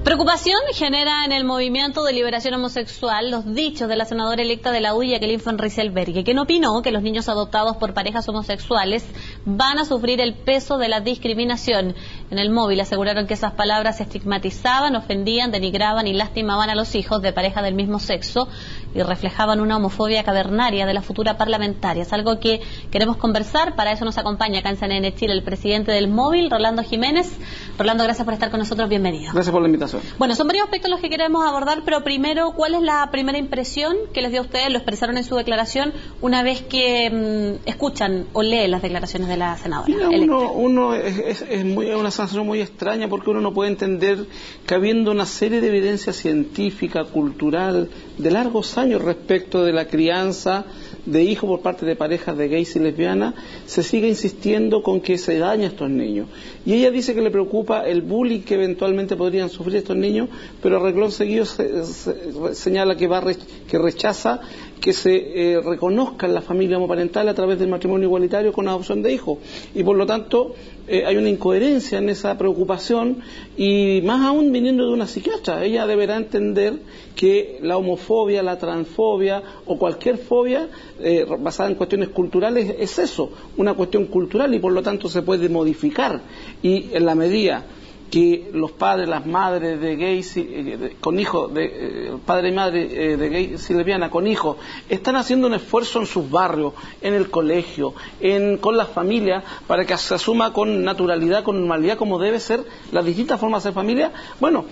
Preocupación genera en el movimiento de liberación homosexual los dichos de la senadora electa de la UDI, Jacqueline von Rieselberghe, quien opinó que los niños adoptados por parejas homosexuales van a sufrir el peso de la discriminación. En el móvil aseguraron que esas palabras estigmatizaban, ofendían, denigraban y lastimaban a los hijos de pareja del mismo sexo y reflejaban una homofobia cavernaria de la futura parlamentaria. Es algo que queremos conversar. Para eso nos acompaña acá en CNN Chile el presidente del móvil, Rolando Jiménez. Rolando, gracias por estar con nosotros. Bienvenido. Gracias por la invitación. Bueno, son varios aspectos los que queremos abordar, pero primero, ¿cuál es la primera impresión que les dio a ustedes? Lo expresaron en su declaración una vez que escuchan o leen las declaraciones de la senadora. Mira, es una sensación muy extraña, porque uno no puede entender que, habiendo una serie de evidencia científica, cultural, de largos años respecto de la crianza de hijos por parte de parejas de gays y lesbianas, se sigue insistiendo con que se daña a estos niños. Y ella dice que le preocupa el bullying que eventualmente podrían sufrir estos niños, pero a renglón seguido señala que rechaza que se reconozcan las familias homoparentales a través del matrimonio igualitario con adopción de hijos. Y por lo tanto hay una incoherencia en esa preocupación, y más aún viniendo de una psiquiatra. Ella deberá entender que la homofobia, la transfobia o cualquier fobia basada en cuestiones culturales es eso, una cuestión cultural, y por lo tanto se puede modificar. Y en la medida que los padres, las madres de gays con hijos, padre y madre de gays y lesbianas con hijos, están haciendo un esfuerzo en sus barrios, en el colegio, con las familias, para que se asuma con naturalidad, con normalidad, como debe ser las distintas formas de familia. Bueno,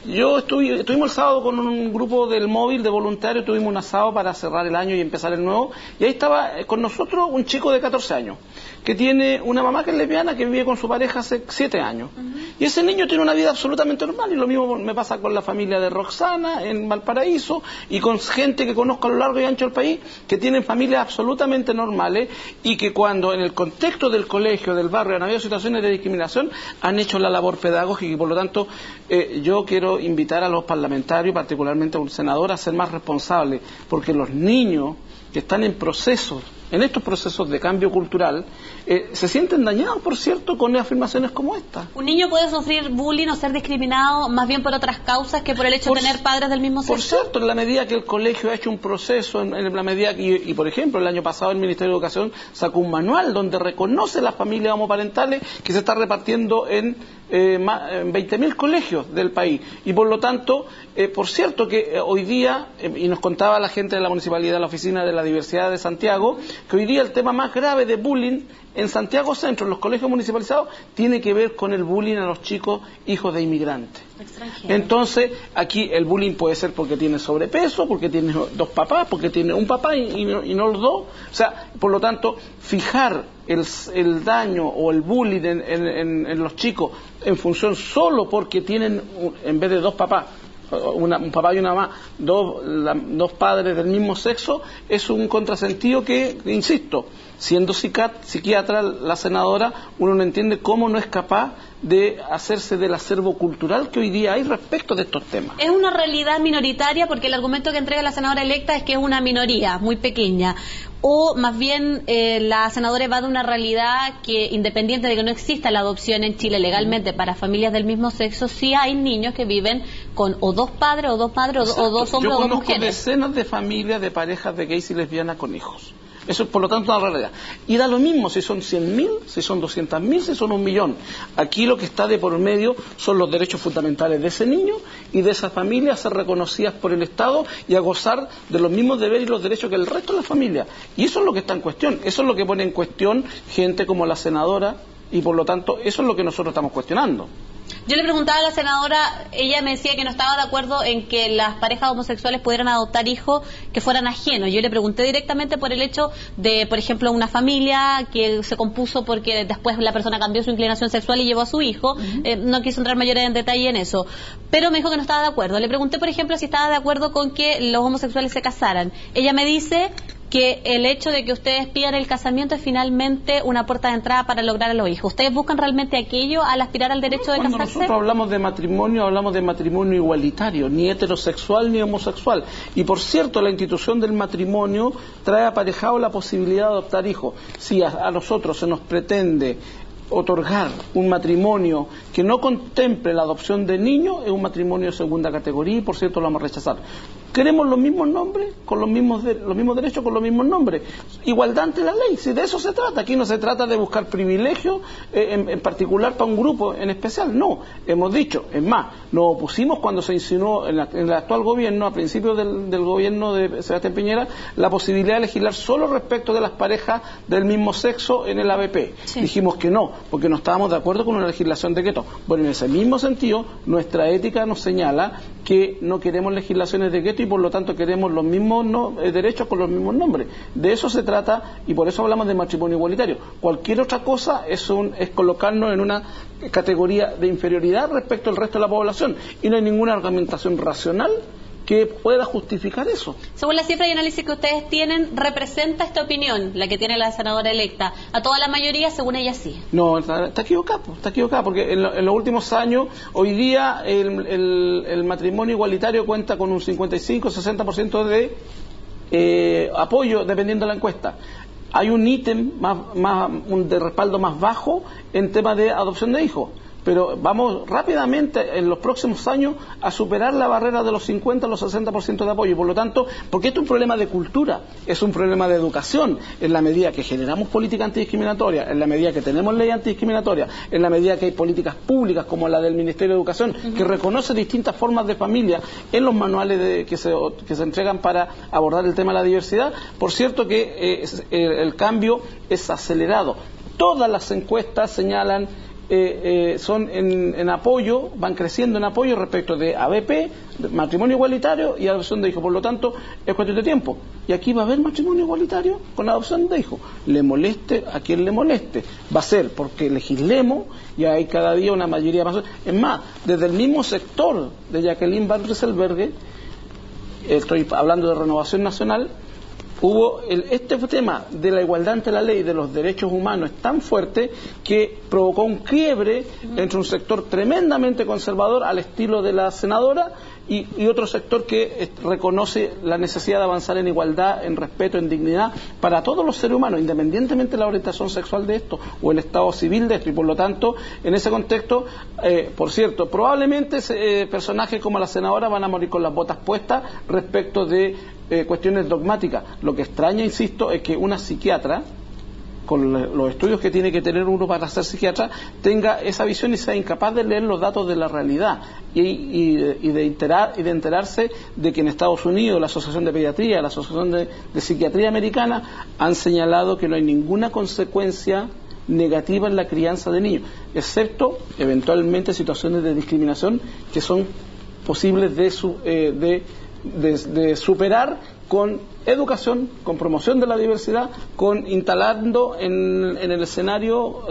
estuvimos el sábado con un grupo del móvil de voluntarios, tuvimos un asado para cerrar el año y empezar el nuevo, y ahí estaba con nosotros un chico de 14 años, que tiene una mamá que es lesbiana, que vive con su pareja hace 7 años. Y ese niño tiene una vida absolutamente normal, y lo mismo me pasa con la familia de Roxana en Valparaíso, y con gente que conozco a lo largo y ancho del país, que tienen familias absolutamente normales, y que cuando en el contexto del colegio, del barrio, han habido situaciones de discriminación, han hecho la labor pedagógica. Y por lo tanto yo quiero invitar a los parlamentarios, particularmente a un senador, a ser más responsables, porque los niños que están en estos procesos de cambio cultural, se sienten dañados, por cierto, con afirmaciones como esta. Un niño puede sufrir bullying o ser discriminado más bien por otras causas que por el hecho de tener padres del mismo sexo. Por cierto, en la medida que el colegio ha hecho un proceso, en la medida que, por ejemplo, el año pasado el Ministerio de Educación sacó un manual donde reconoce las familias homoparentales, que se está repartiendo en 20.000 colegios del país. Y por lo tanto, por cierto que hoy día, y nos contaba la gente de la municipalidad, la Oficina de la Diversidad de Santiago, que hoy día el tema más grave de bullying en Santiago Centro, en los colegios municipalizados, tiene que ver con el bullying a los chicos hijos de inmigrantes. Entonces, aquí el bullying puede ser porque tiene sobrepeso, porque tiene 2 papás, porque tiene un papá y no los 2. O sea, por lo tanto, fijar el daño o el bullying en los chicos en función solo porque tienen, en vez de 2 papás, un papá y una mamá, dos padres del mismo sexo, es un contrasentido que, insisto, siendo psiquiatra la senadora, uno no entiende cómo no es capaz de hacerse del acervo cultural que hoy día hay respecto de estos temas. Es una realidad minoritaria, porque el argumento que entrega la senadora electa es que es una minoría muy pequeña, o más bien la senadora va de una realidad que, independiente de que no exista la adopción en Chile legalmente para familias del mismo sexo, sí hay niños que viven con o 2 padres o 2 madres o 2 hombres o 2 mujeres. Yo conozco decenas de familias de parejas de gays y lesbianas con hijos. Eso es, por lo tanto, una realidad. Y da lo mismo si son 100.000, si son 200.000, si son 1.000.000. Aquí lo que está de por medio son los derechos fundamentales de ese niño y de esa familia a ser reconocidas por el Estado y a gozar de los mismos deberes y los derechos que el resto de la familia. Y eso es lo que está en cuestión. Eso es lo que pone en cuestión gente como la senadora, y por lo tanto eso es lo que nosotros estamos cuestionando. Yo le preguntaba a la senadora, ella me decía que no estaba de acuerdo en que las parejas homosexuales pudieran adoptar hijos que fueran ajenos. Yo le pregunté directamente por el hecho de, por ejemplo, una familia que se compuso porque después la persona cambió su inclinación sexual y llevó a su hijo. No quiso entrar mayores en detalle en eso, pero me dijo que no estaba de acuerdo. Le pregunté, por ejemplo, si estaba de acuerdo con que los homosexuales se casaran. Ella me dice que el hecho de que ustedes pidan el casamiento es finalmente una puerta de entrada para lograr a los hijos. ¿Ustedes buscan realmente aquello al aspirar al derecho de casarse? Cuando nosotros hablamos de matrimonio igualitario, ni heterosexual ni homosexual. Y por cierto, la institución del matrimonio trae aparejado la posibilidad de adoptar hijos. Si a nosotros se nos pretende otorgar un matrimonio que no contemple la adopción de niños es un matrimonio de segunda categoría y por cierto lo vamos a rechazar. Queremos los mismos nombres, con los mismos derechos, con los mismos nombres. Igualdad ante la ley, si de eso se trata. Aquí no se trata de buscar privilegios en particular para un grupo en especial. No, hemos dicho, es más, nos opusimos cuando se insinuó en el actual gobierno, a principios del gobierno de Sebastián Piñera, la posibilidad de legislar solo respecto de las parejas del mismo sexo en el ABP. Sí. Dijimos que no, porque no estábamos de acuerdo con una legislación de gueto. Bueno, en ese mismo sentido, nuestra ética nos señala que no queremos legislaciones de gueto y por lo tanto queremos los mismos derechos con los mismos nombres. De eso se trata y por eso hablamos de matrimonio igualitario. Cualquier otra cosa es colocarnos en una categoría de inferioridad respecto al resto de la población y no hay ninguna argumentación racional que pueda justificar eso. Según la cifra y análisis que ustedes tienen, ¿representa esta opinión, la que tiene la senadora electa, a toda la mayoría? Según ella sí. No, está equivocada, porque en los últimos años, hoy día el matrimonio igualitario cuenta con un 55-60% de apoyo, dependiendo de la encuesta. Hay un ítem de respaldo más bajo en tema de adopción de hijos. Pero vamos rápidamente en los próximos años a superar la barrera de los 50 a los 60% de apoyo. Y por lo tanto, porque esto es un problema de cultura, es un problema de educación, en la medida que generamos política antidiscriminatoria, en la medida que tenemos ley antidiscriminatoria, en la medida que hay políticas públicas como la del Ministerio de Educación, que reconoce distintas formas de familia en los manuales que se entregan para abordar el tema de la diversidad. Por cierto que el cambio es acelerado. Todas las encuestas señalan son en apoyo, van creciendo en apoyo respecto de ABP, de matrimonio igualitario y adopción de hijos. Por lo tanto, es cuestión de tiempo. Y aquí va a haber matrimonio igualitario con adopción de hijos. Le moleste a quien le moleste. Va a ser porque legislemos y hay cada día una mayoría más. Es más, desde el mismo sector de Jacqueline Van Rieselberghe, estoy hablando de Renovación Nacional, este tema de la igualdad ante la ley y de los derechos humanos es tan fuerte que provocó un quiebre entre un sector tremendamente conservador al estilo de la senadora y otro sector que reconoce la necesidad de avanzar en igualdad, en respeto, en dignidad para todos los seres humanos, independientemente de la orientación sexual de esto o el estado civil de esto. Y por lo tanto, en ese contexto, por cierto, probablemente personajes como la senadora van a morir con las botas puestas respecto de cuestiones dogmáticas. Lo que extraña, insisto, es que una psiquiatra, con los estudios que tiene que tener uno para ser psiquiatra, tenga esa visión y sea incapaz de leer los datos de la realidad y de enterarse de que en Estados Unidos la Asociación de Pediatría, la Asociación de Psiquiatría Americana han señalado que no hay ninguna consecuencia negativa en la crianza de niños, excepto eventualmente situaciones de discriminación que son posibles de superar con educación, con promoción de la diversidad, con instalando en el escenario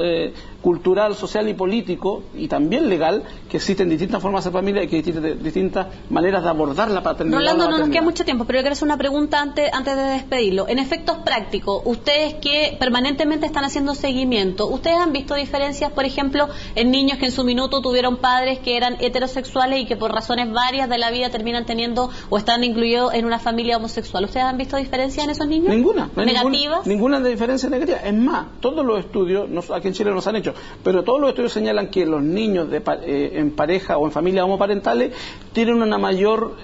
cultural, social y político y también legal que existen distintas formas de familia y que existen distintas maneras de abordar la paternidad. Rolando, no nos queda mucho tiempo, pero yo quiero hacer una pregunta antes de despedirlo. En efectos prácticos, ustedes que permanentemente están haciendo seguimiento, ¿ustedes han visto diferencias, por ejemplo, en niños que en su minuto tuvieron padres que eran heterosexuales y que por razones varias de la vida terminan teniendo o están incluidos en una familia homosexual? ¿Ustedes han visto diferencias en esos niños? Ninguna. No hay ¿negativas? Ninguna diferencia negativa. Es más, todos los estudios, aquí en Chile nos han hecho, pero todos los estudios señalan que los niños en pareja o en familias homoparentales tienen una mayor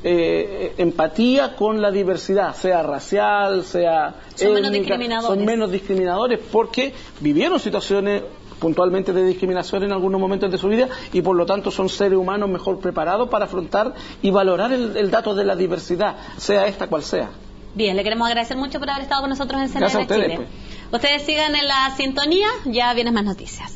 empatía con la diversidad, sea racial, sea étnica, son menos discriminadores porque vivieron situaciones puntualmente de discriminación en algunos momentos de su vida y por lo tanto son seres humanos mejor preparados para afrontar y valorar el dato de la diversidad, sea esta cual sea. Bien, le queremos agradecer mucho por haber estado con nosotros en CNN Chile. Gracias a ustedes, pues. Ustedes sigan en la sintonía, ya vienen más noticias.